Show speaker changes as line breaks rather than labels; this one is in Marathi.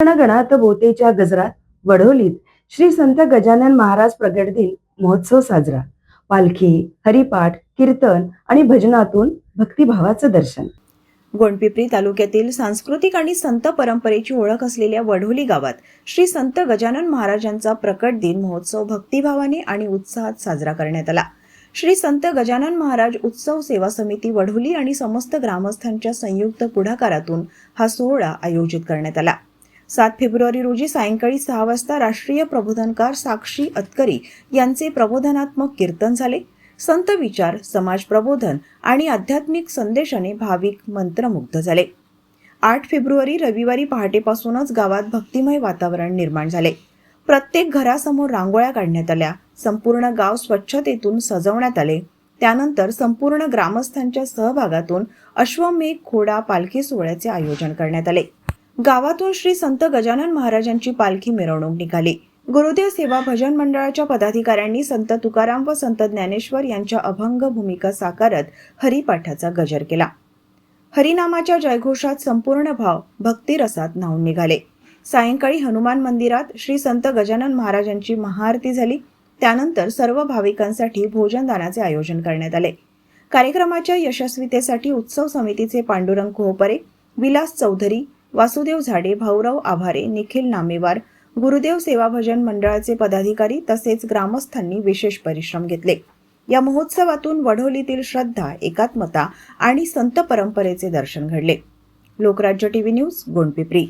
गणात बोतेच्या गजरात वडोलीत श्री संत गजानन महाराज प्रगट दिन महोत्सव साजरा. पालखी, हरिपाठ, कीर्तन आणि भजनातून भक्तिभावाचं दर्शन.
गोंडपिंपरी तालुक्यातील सांस्कृतिक आणि संत परंपरेची ओळख असलेल्या वढोली गावात श्री संत गजानन महाराजांचा प्रकट दिन महोत्सव भक्तिभावाने आणि उत्साहात साजरा करण्यात आला. श्री संत गजानन महाराज उत्सव सेवा समिती वढोली आणि समस्त ग्रामस्थांच्या संयुक्त पुढाकारातून हा सोहळा आयोजित करण्यात आला. 7 फेब्रुवारी रोजी सायंकाळी 6 वाजता राष्ट्रीय प्रबोधनकार साक्षी अतकरी यांचे प्रबोधनात्मक कीर्तन झाले. संत विचार, समाज प्रबोधन आणि आध्यात्मिक संदेशाने भाविक मंत्रमुग्ध झाले. 8 फेब्रुवारी रविवारी पहाटेपासूनच गावात भक्तिमय वातावरण निर्माण झाले. प्रत्येक घरासमोर रांगोळ्या काढण्यात आल्या. संपूर्ण गाव स्वच्छतेतून सजवण्यात आले. त्यानंतर संपूर्ण ग्रामस्थांच्या सहभागातून अश्वमेघ घोडा पालखी सोहळ्याचे आयोजन करण्यात आले. गावातून श्री संत गजानन महाराजांची पालखी मिरवणूक निघाली. गुरुदेव सेवा भजन मंडळाच्या पदाधिकाऱ्यांनी संत तुकाराम व संत ज्ञानेश्वर यांच्या अभंग भूमिका साकारत हरिपाठाचा गजर केला. हरिनामाच्या जयघोषात संपूर्ण भाव भक्तिरसात न्हाऊन निघाले. सायंकाळी हनुमान मंदिरात श्री संत गजानन महाराजांची महाआरती झाली. त्यानंतर सर्व भाविकांसाठी भोजनदानाचे आयोजन करण्यात आले. कार्यक्रमाच्या यशस्वीतेसाठी उत्सव समितीचे पांडुरंग कोहपरे, विलास चौधरी, वासुदेव झाडे, भाऊराव आभारे, निखिल नामेवार, गुरुदेव सेवा भजन मंडळाचे पदाधिकारी तसेच ग्रामस्थांनी विशेष परिश्रम घेतले. या महोत्सवातून वढोलीतील श्रद्धा, एकात्मता आणि संत परंपरेचे दर्शन घडले. Lokrajya TV news, Gondpipri.